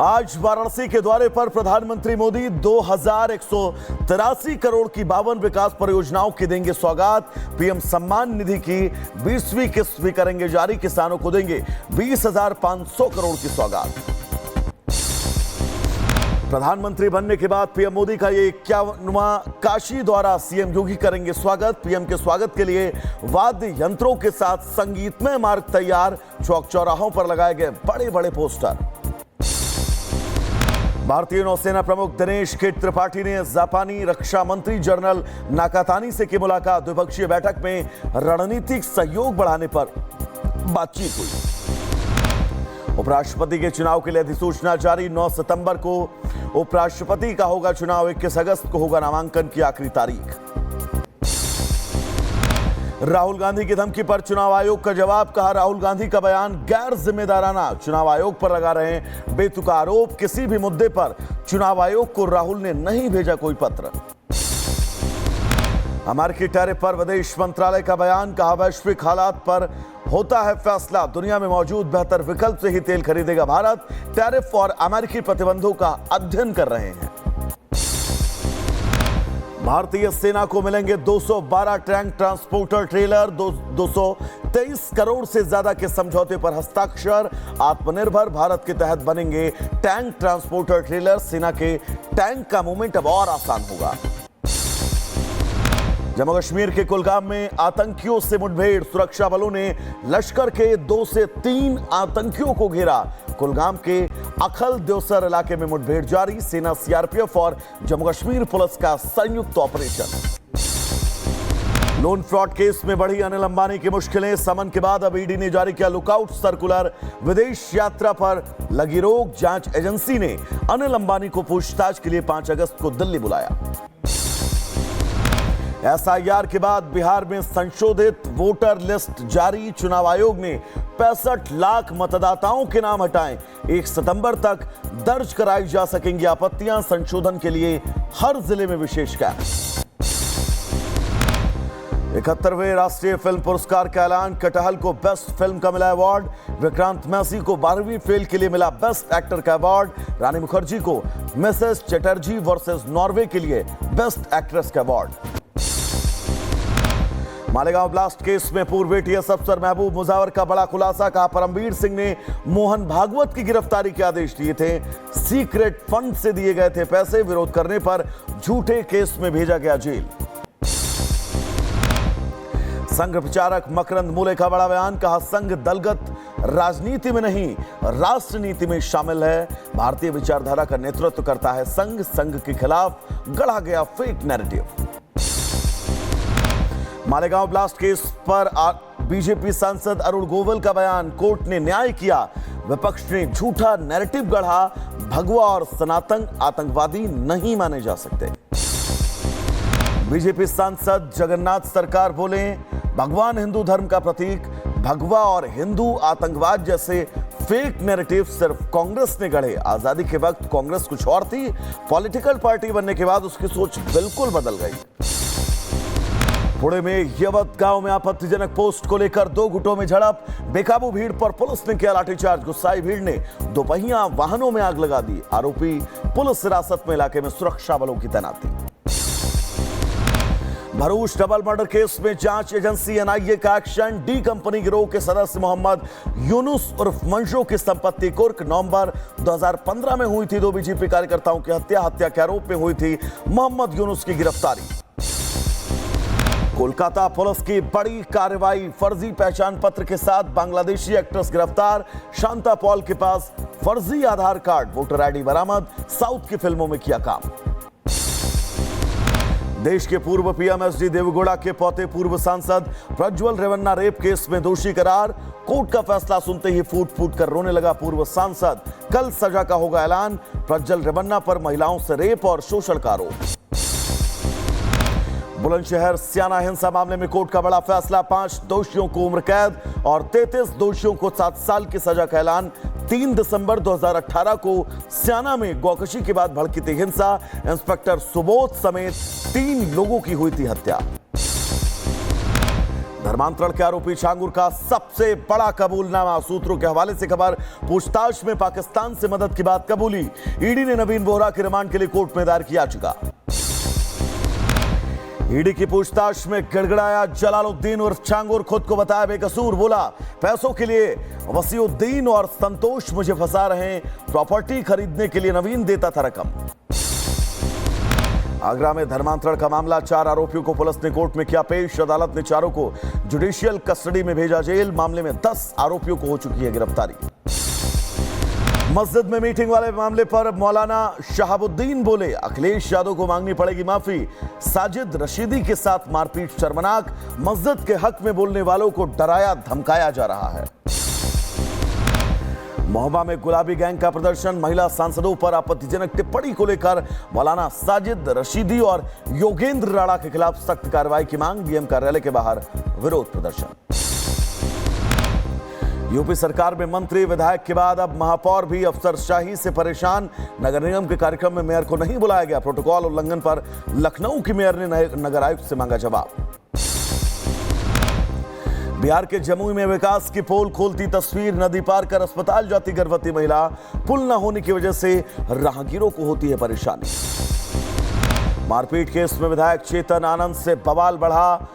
आज वाराणसी के दौरे पर प्रधानमंत्री मोदी 2183 करोड़ की 52 विकास परियोजनाओं की देंगे सौगात। पीएम सम्मान निधि की 20वीं किस्त भी करेंगे जारी, किसानों को देंगे 20,500 करोड़ की सौगात। प्रधानमंत्री बनने के बाद पीएम मोदी का ये 51वां काशी दौरा, सीएम योगी करेंगे स्वागत। पीएम के स्वागत के लिए वाद्य यंत्रों के साथ संगीतमय मार्ग तैयार, चौक चौराहों पर लगाए गए बड़े बड़े पोस्टर। भारतीय नौसेना प्रमुख दिनेश के त्रिपाठी ने जापानी रक्षा मंत्री जनरल नाकातानी से की मुलाकात। द्विपक्षीय बैठक में रणनीतिक सहयोग बढ़ाने पर बातचीत हुई। उपराष्ट्रपति के चुनाव के लिए अधिसूचना जारी, 9 सितंबर को उपराष्ट्रपति का होगा चुनाव, 21 अगस्त को होगा नामांकन की आखिरी तारीख। राहुल गांधी की धमकी पर चुनाव आयोग का जवाब, कहा राहुल गांधी का बयान गैर जिम्मेदाराना, चुनाव आयोग पर लगा रहे हैं बेतुका आरोप। किसी भी मुद्दे पर चुनाव आयोग को राहुल ने नहीं भेजा कोई पत्र। अमेरिकी टैरिफ पर विदेश मंत्रालय का बयान, कहा वैश्विक हालात पर होता है फैसला, दुनिया में मौजूद बेहतर विकल्प से ही तेल खरीदेगा भारत। टैरिफ और अमेरिकी प्रतिबंधों का अध्ययन कर रहे हैं। भारतीय सेना को मिलेंगे 212 टैंक ट्रांसपोर्टर ट्रेलर, 223 करोड़ से ज्यादा के समझौते पर हस्ताक्षर। आत्मनिर्भर भारत के तहत बनेंगे टैंक ट्रांसपोर्टर ट्रेलर, सेना के टैंक का मूवमेंट अब और आसान होगा। जम्मू कश्मीर के कुलगाम में आतंकियों से मुठभेड़, सुरक्षा बलों ने लश्कर के 2 से 3 आतंकियों को घेरा। कुलगाम के अखल देवसर इलाके में मुठभेड़ जारी, सेना, सीआरपीएफ और जम्मू कश्मीर पुलिस का संयुक्त ऑपरेशन। लोन फ्रॉड केस में बढ़ी अनिल अंबानी की मुश्किलें, समन के बाद अब ईडी ने जारी किया लुकआउट सर्कुलर। विदेश यात्रा पर लगी रोक, जांच एजेंसी ने अनिल अंबानी को पूछताछ के लिए 5 अगस्त को दिल्ली बुलाया। एसआईआर के बाद बिहार में संशोधित वोटर लिस्ट जारी, चुनाव आयोग ने 65 लाख मतदाताओं के नाम हटाए। 1 सितंबर तक दर्ज कराई जा सकेंगी आपत्तियां, संशोधन के लिए हर जिले में विशेष कैंप। 71वें राष्ट्रीय फिल्म पुरस्कार का ऐलान, कटहल को बेस्ट फिल्म का मिला अवार्ड। विक्रांत मैसी को 12वीं फेल के लिए मिला बेस्ट एक्टर का अवार्ड। रानी मुखर्जी को मिसेस चटर्जी वर्सेस नॉर्वे के लिए बेस्ट एक्ट्रेस का अवार्ड। मालेगांव ब्लास्ट केस में पूर्व एटीएस अफसर महबूब मुजावर का बड़ा खुलासा, कहा परमवीर सिंह ने मोहन भागवत की गिरफ्तारी के आदेश दिए थे, सीक्रेट फंड से दिए गए थे पैसे, विरोध करने पर झूठे केस में भेजा गया जेल। संघ प्रचारक मकरंद मूले का बड़ा बयान, कहा संघ दलगत राजनीति में नहीं राष्ट्र नीति में शामिल है, भारतीय विचारधारा का नेतृत्व करता है संघ, संघ के खिलाफ गढ़ा गया fake narrative. Malegaon blast case पर बीजेपी सांसद अरुण गोविल का बयान, कोर्ट ने न्याय किया, विपक्ष ने झूठा नैरेटिव गढ़ा, भगवा और सनातन आतंकवादी नहीं माने जा सकते। बीजेपी सांसद जगन्नाथ सरकार बोले, भगवान हिंदू धर्म का प्रतीक, भगवा और हिंदू आतंकवाद जैसे फेक नैरेटिव सिर्फ कांग्रेस ने गढ़े। आजादी के वक्त कांग्रेस कुछ और थी, पॉलिटिकल पार्टी बनने के बाद उसकी सोच बिल्कुल बदल गई। पुणे में यवत गांव में आपत्तिजनक पोस्ट को लेकर 2 गुटों में झड़प, बेकाबू भीड़ पर पुलिस ने किया लाठीचार्ज, गुस्साई भीड़ ने दोपहिया वाहनों में आग लगा दी। आरोपी पुलिस हिरासत में, इलाके में सुरक्षा बलों की तैनाती। भरूच डबल मर्डर केस में जांच एजेंसी एनआईए का एक्शन, डी कंपनी गिरोह के सदस्य मोहम्मद यूनुस उर्फ मंजू की संपत्ति कुर्क। नवंबर 2015 में हुई थी 2 बीजेपी कार्यकर्ताओं की हत्या, हत्या के आरोप में हुई थी मोहम्मद यूनुस की गिरफ्तारी। कोलकाता पुलिस की बड़ी कार्रवाई, फर्जी पहचान पत्र के साथ बांग्लादेशी एक्ट्रेस गिरफ्तार, शांता पॉल के पास फर्जी आधार कार्ड, वोटर आईडी बरामद, साउथ की फिल्मों में किया काम। देश के पूर्व पीएम एचडी देवेगौड़ा के पोते पूर्व सांसद प्रज्वल रेवन्ना रेप केस में दोषी करार, कोर्ट का फैसला सुनते ही फूट फूट कर रोने लगा पूर्व सांसद। कल सजा का होगा ऐलान, प्रज्वल रेवन्ना पर महिलाओं से रेप और शोषण का आरोप। बुलंदशहर स्याना हिंसा मामले में कोर्ट का बड़ा फैसला, 5 दोषियों को उम्र कैद और 33 दोषियों को 7 साल की सजा का ऐलान। 3 दिसंबर 2018 को स्याना में गौकशी के बाद भड़की थी हिंसा, इंस्पेक्टर सुबोध समेत 3 लोगों की हुई थी हत्या। धर्मांतरण के आरोपी छांगुर का सबसे बड़ा कबूलनामा। सूत्रों के हवाले से खबर, पूछताछ में पाकिस्तान से मदद की बात कबूली। ईडी ने नवीन बोहरा के रिमांड के लिए कोर्ट में दायर किया याचिका। ईडी की पूछताछ में गिड़गिड़ाया जलालुद्दीन उर्फ छांगुर, खुद को बताया बेकसूर। बोला, पैसों के लिए वसीउद्दीन और संतोष मुझे फंसा रहे हैं, प्रॉपर्टी खरीदने के लिए नवीन देता था रकम। आगरा में धर्मांतरण का मामला, 4 आरोपियों को पुलिस ने कोर्ट में किया पेश। अदालत ने चारों को जुडिशियल कस्टडी में भेजा जेल। मामले में 10 आरोपियों को हो चुकी है गिरफ्तारी। मस्जिद में मीटिंग वाले मामले पर मौलाना शहाबुद्दीन बोले, अखिलेश यादव को मांगनी पड़ेगी माफी। साजिद रशीदी के साथ मारपीट शर्मनाक, मस्जिद के हक में बोलने वालों को डराया धमकाया जा रहा है। महोबा में गुलाबी गैंग का प्रदर्शन, महिला सांसदों पर आपत्तिजनक टिप्पणी को लेकर मौलाना साजिद रशीदी और योगेंद्र राणा के खिलाफ सख्त कार्रवाई की मांग। डीएम कार्यालय के बाहर विरोध प्रदर्शन। यूपी सरकार में मंत्री विधायक के बाद अब महापौर भी अफसरशाही से परेशान। नगर निगम के कार्यक्रम में मेयर को नहीं बुलाया गया। प्रोटोकॉल उल्लंघन पर लखनऊ की मेयर ने नगर आयुक्त से मांगा जवाब। बिहार के जमुई में विकास की पोल खोलती तस्वीर, नदी पार कर अस्पताल जाती गर्भवती महिला, पुल न होने की वजह से राहगीरों को होती है परेशानी। मारपीट केस में विधायक चेतन आनंद से बवाल बढ़ा।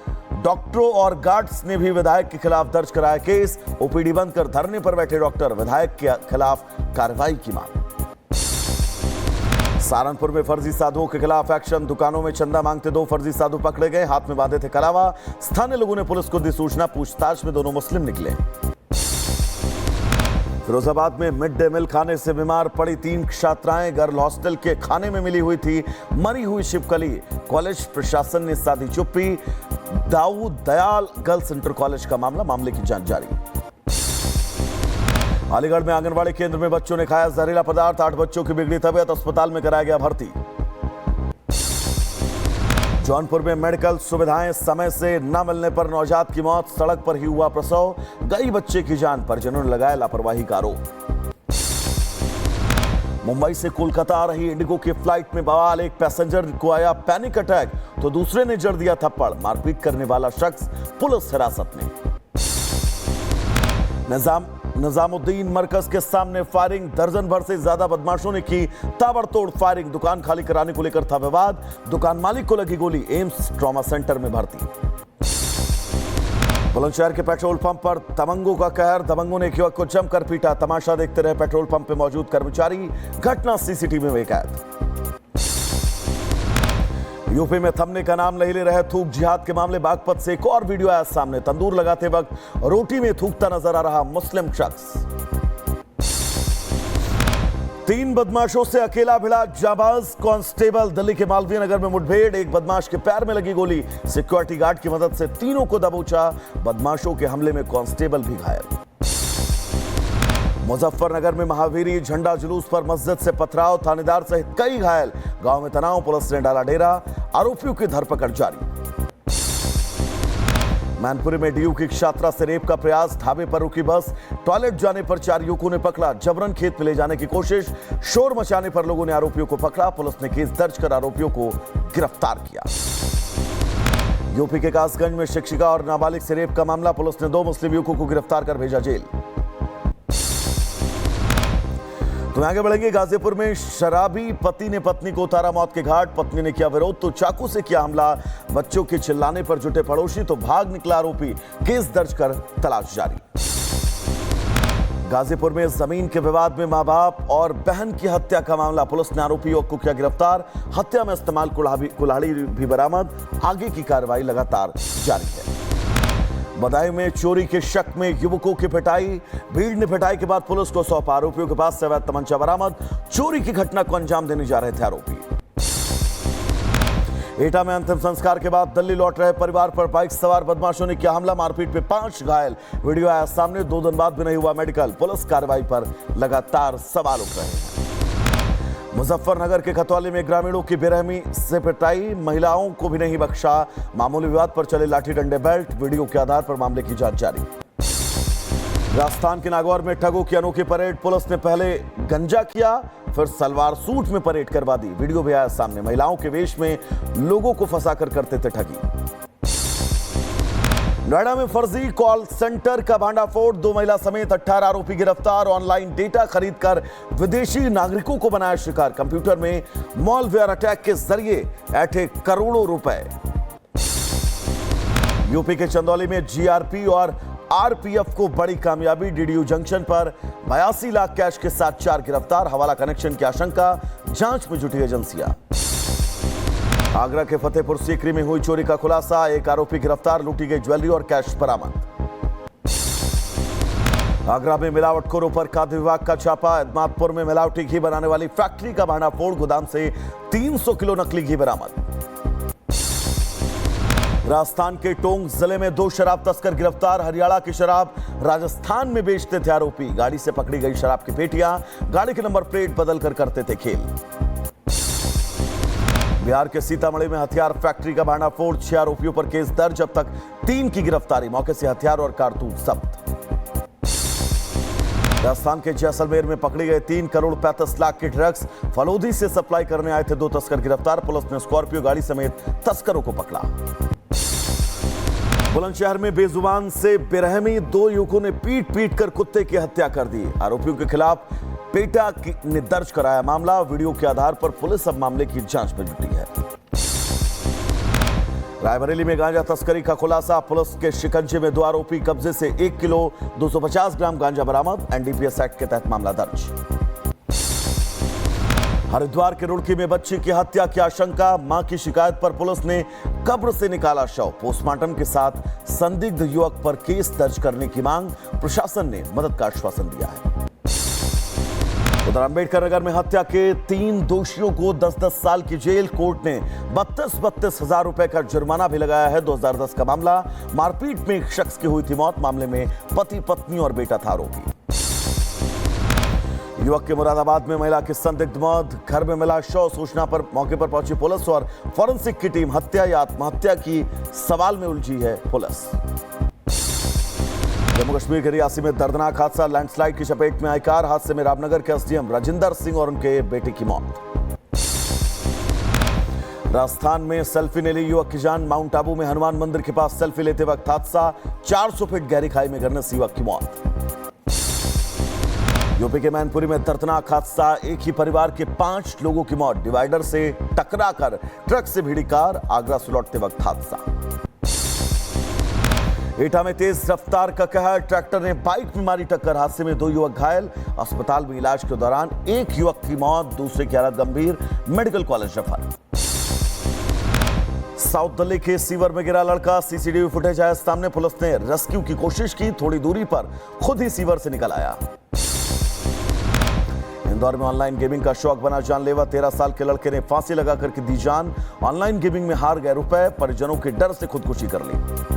डॉक्टरों और गार्ड्स ने भी विधायक के खिलाफ दर्ज कराया केस। ओपीडी बंद कर धरने पर बैठे डॉक्टर, विधायक के खिलाफ कार्रवाई की मांग। सहारनपुर में फर्जी साधुओं के खिलाफ एक्शन, दुकानों में चंदा मांगते 2 फर्जी साधु पकड़े गए, हाथ में बांधे थे कलावा। स्थानीय लोगों ने पुलिस को दी सूचना, पूछताछ में दोनों मुस्लिम निकले। फिरोजाबाद में मिड डे मील खाने से बीमार पड़ी 3 छात्राएं, गर्ल हॉस्टल के खाने में मिली हुई थी मरी हुई छिपकली। कॉलेज प्रशासन ने साधी चुप्पी। Daud Dayal girls inter college का मामले की जांच जारी। अलीगढ़ में आंगनबाड़ी केंद्र में बच्चों ने खाया जहरीला पदार्थ, 8 बच्चों की बिगड़ी तबीयत, अस्पताल में कराया गया भर्ती। जौनपुर में मेडिकल सुविधाएं समय से न मिलने पर नवजात की मौत, सड़क पर ही हुआ प्रसव, गई बच्चे की जान, परिजनों ने लगाया लापरवाही का आरोप। मुंबई से कोलकाता आ रही इंडिगो की फ्लाइट में बवाल, एक पैसेंजर को आया पैनिक अटैक तो दूसरे ने जड़ दिया थप्पड़। मारपीट करने वाला शख्स पुलिस हिरासत में। निजामुद्दीन मरकज के सामने फायरिंग, दर्जन भर से ज्यादा बदमाशों ने की ताबड़तोड़ फायरिंग। दुकान खाली कराने को लेकर था विवाद, दुकान मालिक को लगी गोली, एम्स ट्रॉमा सेंटर में भर्ती। बुलंदशहर के पेट्रोल पंप पर दबंगों का कहर, दबंगों ने एक युवक को जमकर पीटा, तमाशा देखते रहे पेट्रोल पंप पे मौजूद कर्मचारी। घटना सीसीटीवी में कैद। यूपी में थमने का नाम नहीं ले रहे थूक जिहाद के मामले, बागपत से एक और वीडियो आया सामने। तंदूर लगाते वक्त रोटी में थूकता नजर आ रहा मुस्लिम शख्स। 3 बदमाशों से अकेला भिड़ा जाबाज कांस्टेबल। दिल्ली के मालवीय नगर में मुठभेड़, एक बदमाश के पैर में लगी गोली, सिक्योरिटी गार्ड की मदद से तीनों को दबोचा। बदमाशों के हमले में कांस्टेबल भी घायल। मुजफ्फरनगर में महावीरी झंडा जुलूस पर मस्जिद से पथराव, थानेदार सहित कई घायल। गांव में तनाव, पुलिस ने डाला डेरा, आरोपियों की धरपकड़ जारी। मैनपुरी में डीयू की छात्रा से रेप का प्रयास, ढाबे पर रुकी बस, टॉयलेट जाने पर 4 युवकों ने पकड़ा, जबरन खेत में ले जाने की कोशिश। शोर मचाने पर लोगों ने आरोपियों को पकड़ा, पुलिस ने केस दर्ज कर आरोपियों को गिरफ्तार किया। यूपी के कासगंज में शिक्षिका और नाबालिग से रेप का मामला, पुलिस ने 2 मुस्लिम युवकों को गिरफ्तार कर भेजा जेल। तो आगे बढ़ेंगे। गाजीपुर में शराबी पति ने पत्नी को उतारा मौत के घाट, पत्नी ने किया विरोध तो चाकू से किया हमला। बच्चों के चिल्लाने पर जुटे पड़ोसी तो भाग निकला आरोपी, केस दर्ज कर तलाश जारी। गाजीपुर में जमीन के विवाद में मां बाप और बहन की हत्या का मामला, पुलिस ने आरोपी युवक को किया गिरफ्तार। हत्या में इस्तेमाल कुल्हाड़ी भी बरामद, आगे की कार्रवाई लगातार जारी है। बदायूं में चोरी के शक में युवकों की पिटाई, भीड़ ने पिटाई के बाद पुलिस को सौंपा। आरोपियों के पास से अवैध तमंचा बरामद, चोरी की घटना को अंजाम देने जा रहे थे आरोपी। एटा में अंतिम संस्कार के बाद दिल्ली लौट रहे परिवार पर बाइक सवार बदमाशों ने किया हमला, मारपीट में 5 घायल। वीडियो आया सामने, 2 दिन बाद भी नहीं हुआ मेडिकल। पुलिस कार्रवाई पर लगातार सवाल उठ रहे हैं। मुजफ्फरनगर के खतौली में ग्रामीणों की बेरहमी से पिटाई, महिलाओं को भी नहीं बख्शा। मामूली विवाद पर चले लाठी डंडे बेल्ट, वीडियो के आधार पर मामले की जांच जारी। राजस्थान के नागौर में ठगों की अनोखी परेड, पुलिस ने पहले गंजा किया फिर सलवार सूट में परेड करवा दी। वीडियो भी आया सामने, महिलाओं के वेश में लोगों को फंसाकर करते थे ठगी। नोएडा में फर्जी कॉल सेंटर का भांडाफोड़, 2 महिला समेत 18 आरोपी गिरफ्तार। ऑनलाइन डेटा खरीदकर विदेशी नागरिकों को बनाया शिकार। कंप्यूटर में मॉलवेयर अटैक के जरिए ऐंठे करोड़ों रुपए। यूपी के चंदौली में जीआरपी और आरपीएफ को बड़ी कामयाबी। डीडीयू जंक्शन पर 82 लाख कैश के साथ 4 गिरफ्तार। हवाला कनेक्शन की आशंका, जांच में जुटी एजेंसियां। आगरा के फतेहपुर सीकरी में हुई चोरी का खुलासा, 1 आरोपी गिरफ्तार। लूटी गई ज्वेलरी और कैश बरामद। आगरा में मिलावटखोरों पर खाद्य विभाग का छापा। एदमातपुर में मिलावटी घी बनाने वाली फैक्ट्री का भांडाफोड़, गोदाम से 300 किलो नकली घी बरामद। राजस्थान के टोंक जिले में 2 शराब तस्कर गिरफ्तार। हरियाणा की शराब राजस्थान में बेचते थे आरोपी। गाड़ी से पकड़ी गई शराब की पेटियां, गाड़ी के नंबर प्लेट बदलकर करते थे खेल। बिहार के सीतामढ़ी में हथियार फैक्ट्री का भांडाफोड़, 6 आरोपियों पर केस दर्ज। अब तक 3 की गिरफ्तारी। मौके से हथियार और कारतूस जब्त। राजस्थान के जैसलमेर में पकड़ी गए 3 करोड़ 35 लाख की ड्रग्स। फलोदी से सप्लाई करने आए थे 2 तस्कर गिरफ्तार। पुलिस ने स्कॉर्पियो गाड़ी समेत तस्करों को पकड़ा। बुलंदशहर में बेजुबान से बेरहमी, 2 युवकों ने पीट कर कुत्ते की हत्या कर दी। आरोपियों के खिलाफ पेटा ने दर्ज कराया मामला। वीडियो के आधार पर पुलिस अब मामले की जांच में जुटी है। रायबरेली में गांजा तस्करी का खुलासा, पुलिस के शिकंजे में 2 आरोपी। कब्जे से 1 किलो 250 ग्राम गांजा बरामद। एनडीपीएस एक्ट के तहत मामला दर्ज। हरिद्वार के रुड़की में बच्ची की हत्या की आशंका, मां की शिकायत पर पुलिस ने कब्र से निकाला शव। पोस्टमार्टम के साथ संदिग्ध युवक पर केस दर्ज करने की मांग, प्रशासन ने मदद का आश्वासन दिया है। उधर अंबेडकर नगर में हत्या के 3 दोषियों को 10-10 साल की जेल। कोर्ट ने 32 हजार रुपए का जुर्माना भी लगाया है। 2010 का मामला, मारपीट में एक शख्स की हुई थी मौत। मामले में पति, पत्नी और बेटा था आरोपी। युवक के मुरादाबाद में महिला की संदिग्ध मौत, घर में मिला शव। सूचना पर मौके पर पहुंची पुलिस और फॉरेंसिक की टीम। हत्या या आत्महत्या की सवाल में उलझी है पुलिस। जम्मू कश्मीर के रियासी में दर्दनाक हादसा, लैंडस्लाइड की चपेट में आई कार। हादसे में रामनगर के एसडीएम राजिंदर सिंह और उनके बेटे की मौत। राजस्थान में सेल्फी ने ली युवक की जान। माउंट आबू में हनुमान मंदिर के पास सेल्फी लेते वक्त हादसा, 400 फीट गहरी खाई में गिरने से युवक की मौत। यूपी के मैनपुरी में दर्दनाक हादसा, एक ही परिवार के 5 लोगों की मौत। डिवाइडर से टकराकर ट्रक से भिड़ी कार, आगरा से लौटते वक्त हादसा। एटा में तेज रफ्तार का कहर, ट्रैक्टर ने बाइक में मारी टक्कर। हादसे में 2 युवक घायल। अस्पताल में इलाज के दौरान एक युवक की मौत, दूसरे की हालत गंभीर, medical college refer. South Delhi के सीवर में गिरा लड़का, सीसीटीवी फुटेज आया सामने। पुलिस ने रेस्क्यू की कोशिश की, थोड़ी दूरी पर खुद ही सीवर से निकल आया। इंदौर में ऑनलाइन गेमिंग का शौक बना जानलेवा, 13 साल के लड़के ने फांसी लगा करके दी जान। ऑनलाइन गेमिंग में हार गए रुपए, परिजनों के डर से खुदकुशी कर ली।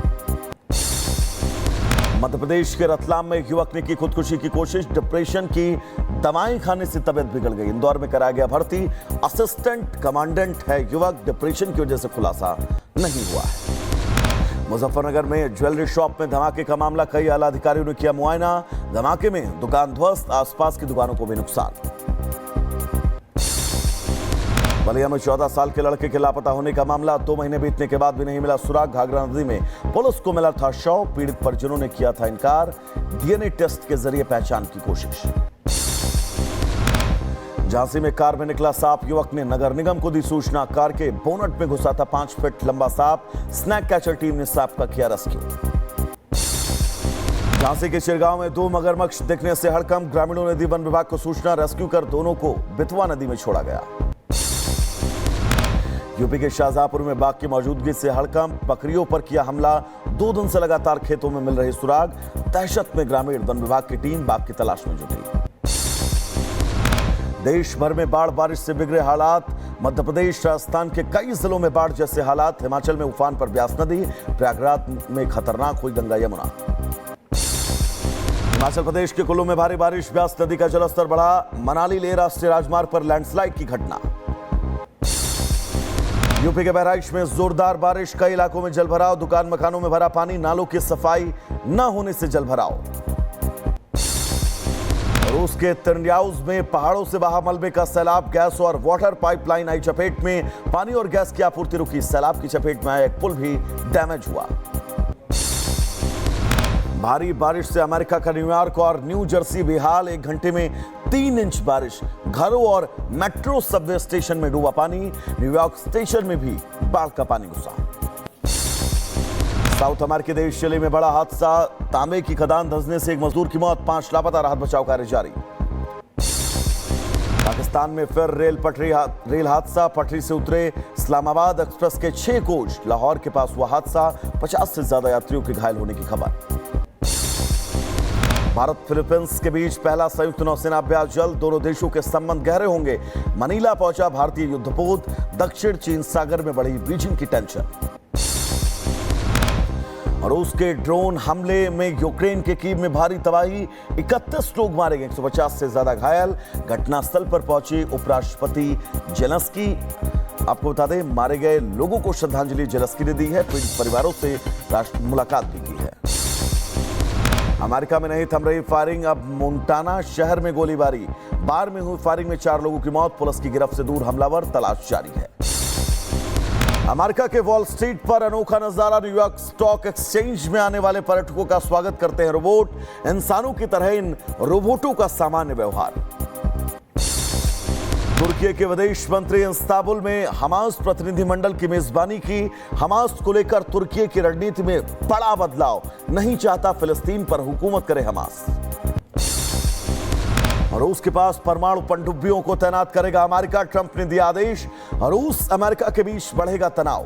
मध्य प्रदेश के रतलाम में एक युवक ने की खुदकुशी की कोशिश, डिप्रेशन की दवाएं खाने से तबीयत बिगड़ गई। इंदौर में कराया गया भर्ती, असिस्टेंट कमांडेंट है युवक। डिप्रेशन की वजह से खुलासा नहीं हुआ है। मुजफ्फरनगर में ज्वेलरी शॉप में धमाके का मामला, कई आला अधिकारियों ने किया मुआयना। धमाके में दुकान ध्वस्त, आसपास की दुकानों को भी नुकसान। बलिया में 14 साल के लड़के के लापता होने का मामला, 2 महीने बीतने के बाद भी नहीं मिला सुराग। घाघरा नदी में पुलिस को मिला था शव, पीड़ित परिजनों ने किया था इनकार। डीएनए टेस्ट के जरिए पहचान की कोशिश। झांसी में कार में निकला सांप, युवक ने नगर निगम को दी सूचना। कार के बोनट में घुसा था 5 फीट लंबा सांप। स्नैक कैचर टीम ने सांप का किया रेस्क्यू। झांसी के चिरगांव में 2 मगरमच्छ दिखने से हड़कंप, ग्रामीणों ने दी वन विभाग को सूचना। रेस्क्यू कर दोनों को बितवा नदी में छोड़ा गया। यूपी के शाहजहांपुर में बाघ की मौजूदगी से हड़कंप, बकरियों पर किया हमला। 2 दिन से लगातार खेतों में मिल रही सुराग। दहशत में ग्रामीण, वन विभाग की टीम बाघ की तलाश में जुटी। देश भर में बाढ़ बारिश से बिगड़े हालात, मध्य प्रदेश राजस्थान के कई जिलों में बाढ़ जैसे हालात। हिमाचल में उफान पर ब्यास नदी, प्रयागराज में खतरनाक हुई गंगा यमुना। हिमाचल प्रदेश के कुल्लू में भारी बारिश, ब्यास नदी का जलस्तर बढ़ा। मनाली लेह राष्ट्रीय राजमार्ग पर लैंडस्लाइड की घटना। यूपी के बहराइच में जोरदार बारिश, कई इलाकों में जलभराव। दुकान मकानों में भरा पानी, नालों की सफाई न होने से जलभराव। रूस के तिरन्याउज में पहाड़ों से बहा मलबे का सैलाब, गैस और वाटर पाइपलाइन आई चपेट में। पानी और गैस की आपूर्ति रुकी। सैलाब की चपेट में आया एक पुल भी डैमेज हुआ। भारी बारिश से अमेरिका का न्यूयॉर्क और न्यू जर्सी बेहाल। 1 घंटे में 3 इंच बारिश, घरों और मेट्रो सबवे स्टेशन में डूबा पानी। न्यूयॉर्क स्टेशन में भी बाढ़ का पानी घुसा। साउथ अमेरिकी देश चिली में बड़ा हादसा, तांबे की खदान धंसने से 1 मजदूर की मौत, 5 लापता, राहत बचाव कार्य जारी। पाकिस्तान में फिर रेल हादसा, पटरी से उतरे इस्लामाबाद एक्सप्रेस के 6 कोच, लाहौर के पास हुआ हादसा, 50 से ज्यादा यात्रियों के घायल होने की खबर। भारत फिलीपींस के बीच पहला संयुक्त नौसेना अभ्यास जल्द, दोनों देशों के संबंध गहरे होंगे। मनीला पहुंचा भारतीय युद्धपोत, दक्षिण चीन सागर में बढ़ी बीजिंग की टेंशन। रूस के ड्रोन हमले में यूक्रेन के कीव में भारी तबाही, 31 लोग मारे गए, 150 से ज्यादा घायल। घटनास्थल पर पहुंचे उपराष्ट्रपति जेलेंस्की। आपको बता दें, मारे गए लोगों को श्रद्धांजलि जेलेंस्की ने दी है। पीड़ित परिवारों से मुलाकात भी की है। अमेरिका में नहीं थम रही फायरिंग, अब मोंटाना शहर में गोलीबारी। बार में हुई फायरिंग में 4 लोगों की मौत, पुलिस की गिरफ्त से दूर हमलावर, तलाश जारी है। अमेरिका के वॉल स्ट्रीट पर अनोखा नजारा, न्यूयॉर्क स्टॉक एक्सचेंज में आने वाले पर्यटकों का स्वागत करते हैं रोबोट। इंसानों की तरह इन रोबोटों का सामान्य व्यवहार। तुर्की के विदेश मंत्री इस्तांबुल में हमास प्रतिनिधिमंडल की मेजबानी की। हमास को लेकर तुर्की की रणनीति में बड़ा बदलाव, नहीं चाहता फिलिस्तीन पर हुकूमत करे हमास। रूस के पास परमाणु पनडुब्बियों को तैनात करेगा अमेरिका, ट्रंप ने दिया आदेश। रूस अमेरिका के बीच बढ़ेगा तनाव।